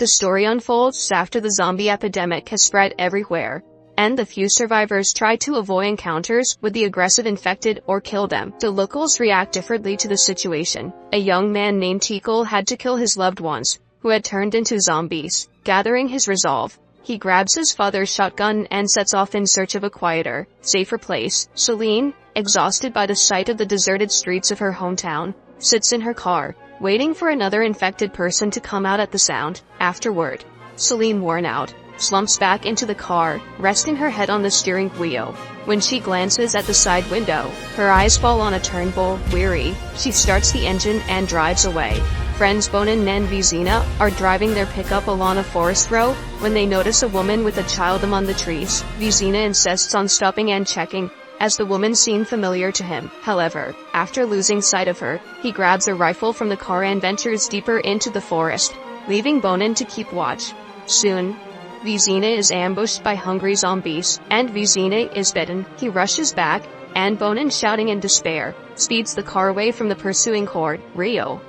The story unfolds after the zombie epidemic has spread everywhere, and the few survivors try to avoid encounters with the aggressive infected or kill them. The locals react differently to the situation. A young man named Tikal had to kill his loved ones, who had turned into zombies. Gathering his resolve, he grabs his father's shotgun and sets off in search of a quieter, safer place. Celine, exhausted by the sight of the deserted streets of her hometown, sits in her car, waiting for another infected person to come out at the sound. Afterward, Celine, worn out, slumps back into the car, resting her head on the steering wheel. When she glances at the side window, her eyes fall on a Turnbull. Weary, she starts the engine and drives away. Friends Bonin and Vizina are driving their pickup along a forest road when they notice a woman with a child among the trees. Vizina insists on stopping and checking, as the woman seemed familiar to him. However, after losing sight of her, he grabs a rifle from the car and ventures deeper into the forest, leaving Bonin to keep watch. Soon, Vizina is ambushed by hungry zombies, and Vizina is bitten. He rushes back, and Bonin, shouting in despair, speeds the car away from the pursuing horde. Rio,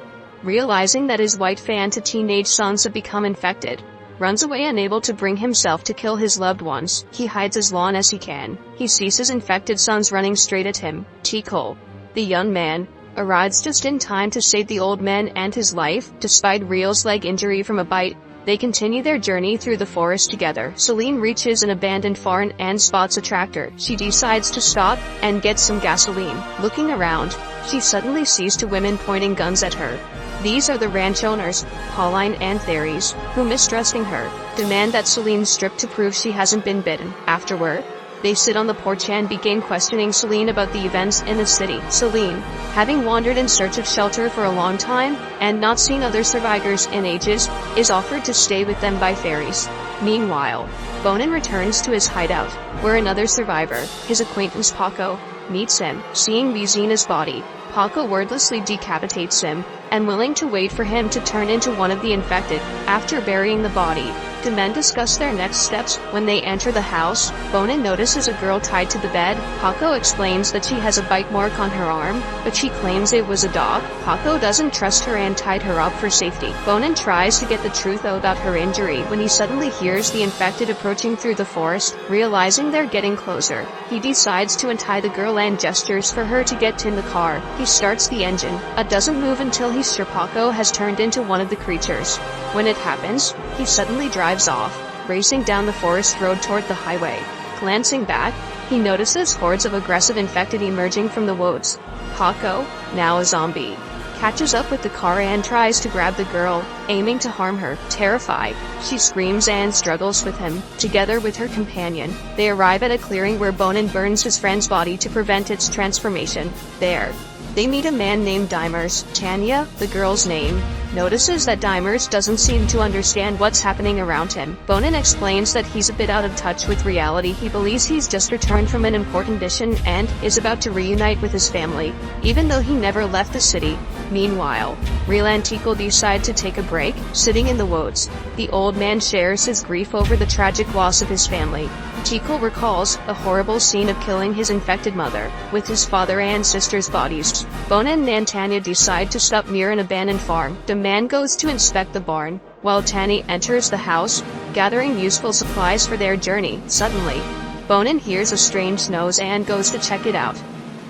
realizing that his white Fanta teenage sons have become infected, runs away, unable to bring himself to kill his loved ones. He hides as long as he can. He sees his infected sons running straight at him. Tikal, the young man, arrives just in time to save the old man and his life. Despite Rio's leg injury from a bite, they continue their journey through the forest together. Celine reaches an abandoned farm and spots a tractor. She decides to stop and get some gasoline. Looking around, she suddenly sees two women pointing guns at her. These are the ranch owners, Pauline and Therese, who, mistrusting her, demand that Celine strip to prove she hasn't been bitten. Afterward, they sit on the porch and begin questioning Celine about the events in the city. Celine, having wandered in search of shelter for a long time, and not seen other survivors in ages, is offered to stay with them by Therese. Meanwhile, Bonin returns to his hideout, where another survivor, his acquaintance Paco, meets him. Seeing Vizina's body, Paco wordlessly decapitates him, and willing to wait for him to turn into one of the infected. After burying the body, the men discuss their next steps. When they enter the house, Bonin notices a girl tied to the bed. Paco explains that she has a bite mark on her arm, but she claims it was a dog. Paco doesn't trust her and tied her up for safety. Bonin tries to get the truth out about her injury when he suddenly hears the infected approaching through the forest. Realizing they're getting closer, he decides to untie the girl and gestures for her to get in the car. He starts the engine. It doesn't move until he's sure Paco has turned into one of the creatures. When it happens, he suddenly drives off, racing down the forest road toward the highway. Glancing back, he notices hordes of aggressive infected emerging from the woods. Paco, now a zombie, catches up with the car and tries to grab the girl, aiming to harm her. Terrified, she screams and struggles with him. Together with her companion, they arrive at a clearing where Bonin burns his friend's body to prevent its transformation. There, they meet a man named Dimers. Tanya, the girl's name, notices that Dimers doesn't seem to understand what's happening around him. Bonin explains that he's a bit out of touch with reality. He believes he's just returned from an important mission and is about to reunite with his family, even though he never left the city. Meanwhile, Real and Tikal decide to take a break. Sitting in the woods, the old man shares his grief over the tragic loss of his family. Tikal recalls the horrible scene of killing his infected mother, with his father and sister's bodies. Bonin and Tanya decide to stop near an abandoned farm. The man goes to inspect the barn, while Tanya enters the house, gathering useful supplies for their journey. Suddenly, Bonin hears a strange noise and goes to check it out.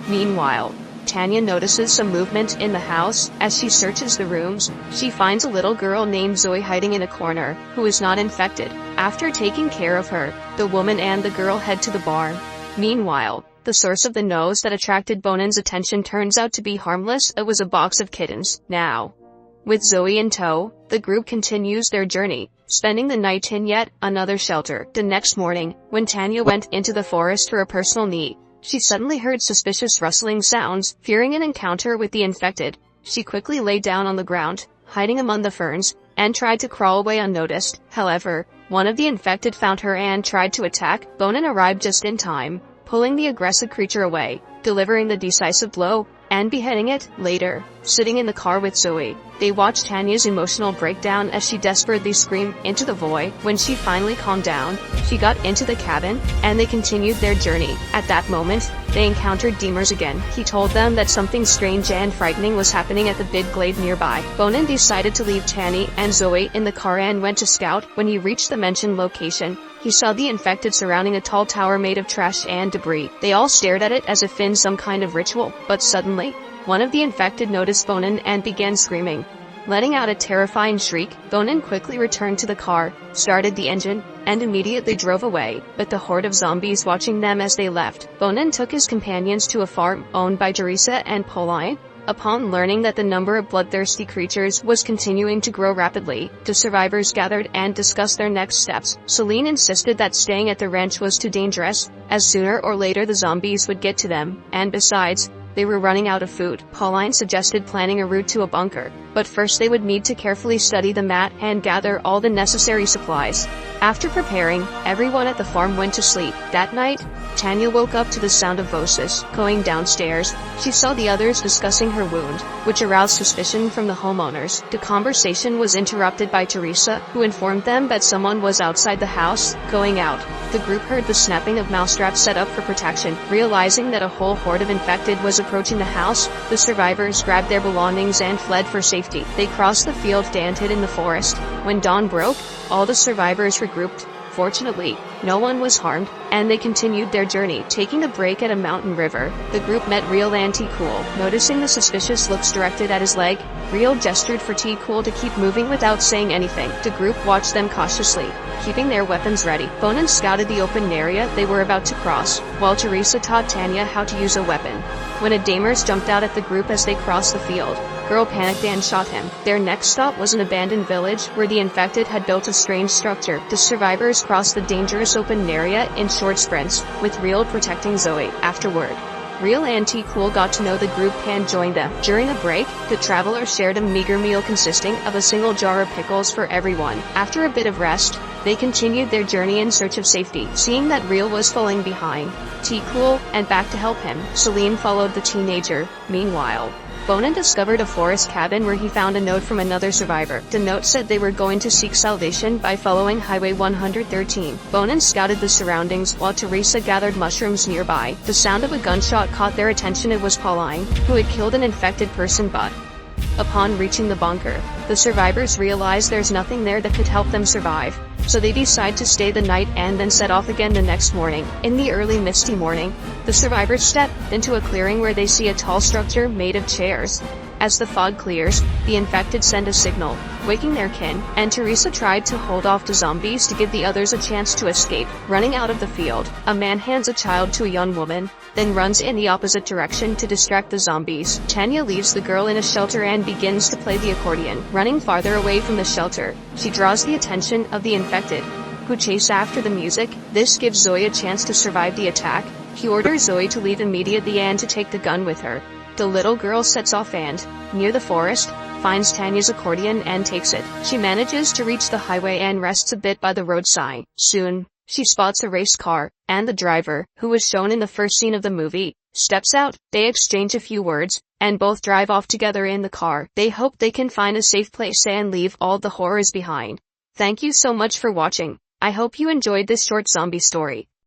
Meanwhile, Tanya notices some movement in the house. As she searches the rooms, she finds a little girl named Zoe hiding in a corner, who is not infected. After taking care of her, the woman and the girl head to the barn. Meanwhile, the source of the nose that attracted Bonin's attention turns out to be harmless. It was a box of kittens. Now, with Zoe in tow, the group continues their journey, spending the night in yet another shelter. The next morning, when Tanya went into the forest for a personal need, she suddenly heard suspicious rustling sounds. Fearing an encounter with the infected, she quickly lay down on the ground, hiding among the ferns, and tried to crawl away unnoticed. However, one of the infected found her and tried to attack. Bonin arrived just in time, pulling the aggressive creature away, delivering the decisive blow, and beheading it. Later, sitting in the car with Zoe. They watched Tanya's emotional breakdown as she desperately screamed into the void. When she finally calmed down, she got into the cabin, and they continued their journey. At that moment, they encountered Demers again. He told them that something strange and frightening was happening at the big glade nearby. Bonin decided to leave Tanya and Zoe in the car and went to scout. When he reached the mentioned location, he saw the infected surrounding a tall tower made of trash and debris. They all stared at it as if in some kind of ritual, but suddenly, one of the infected noticed Bonin and began screaming. Letting out a terrifying shriek, Bonin quickly returned to the car, started the engine, and immediately drove away, with the horde of zombies watching them as they left. Bonin took his companions to a farm owned by Teresa and Pauline. Upon learning that the number of bloodthirsty creatures was continuing to grow rapidly, the survivors gathered and discussed their next steps. Celine insisted that staying at the ranch was too dangerous, as sooner or later the zombies would get to them, and besides, they were running out of food. Pauline suggested planning a route to a bunker, but first they would need to carefully study the map and gather all the necessary supplies. After preparing, everyone at the farm went to sleep. That night, Tanya woke up to the sound of voices. Going downstairs, she saw the others discussing her wound, which aroused suspicion from the homeowners. The conversation was interrupted by Teresa, who informed them that someone was outside the house, going out. The group heard the snapping of mousetraps set up for protection. Realizing that a whole horde of infected was approaching the house, the survivors grabbed their belongings and fled for safety. They crossed the field and hid in the forest. When dawn broke, all the survivors regrouped. Fortunately, no one was harmed, and they continued their journey. Taking a break at a mountain river, the group met Real and T-Cool. Noticing the suspicious looks directed at his leg, Real gestured for T-Cool to keep moving without saying anything. The group watched them cautiously, keeping their weapons ready. Bonin scouted the open area they were about to cross, while Teresa taught Tanya how to use a weapon. When a Damers jumped out at the group as they crossed the field, Girl panicked and shot him. Their next stop was an abandoned village where the infected had built a strange structure. The survivors crossed the dangerous open area in short sprints, with Real protecting Zoe. Afterward, Real and T-Cool got to know the group and joined them. During a break, the travelers shared a meager meal consisting of a single jar of pickles for everyone. After a bit of rest, they continued their journey in search of safety. Seeing that Real was falling behind, T-Cool and back to help him, Celine followed the teenager. Meanwhile, Bonin discovered a forest cabin where he found a note from another survivor. The note said they were going to seek salvation by following Highway 113. Bonin scouted the surroundings while Teresa gathered mushrooms nearby. The sound of a gunshot caught their attention. It was Pauline, who had killed an infected person, but upon reaching the bunker, the survivors realized there's nothing there that could help them survive, so they decide to stay the night and then set off again the next morning. In the early misty morning, the survivors step into a clearing where they see a tall structure made of chairs. As the fog clears, the infected send a signal, waking their kin, and Teresa tried to hold off the zombies to give the others a chance to escape. Running out of the field, a man hands a child to a young woman, then runs in the opposite direction to distract the zombies. Tanya leaves the girl in a shelter and begins to play the accordion. Running farther away from the shelter, she draws the attention of the infected, who chase after the music. This gives Zoe a chance to survive the attack. He orders Zoe to leave immediately and to take the gun with her. The little girl sets off and, near the forest, finds Tanya's accordion and takes it. She manages to reach the highway and rests a bit by the roadside. Soon, she spots a race car, and the driver, who was shown in the first scene of the movie, steps out. They exchange a few words, and both drive off together in the car. They hope they can find a safe place and leave all the horrors behind. Thank you so much for watching. I hope you enjoyed this short zombie story.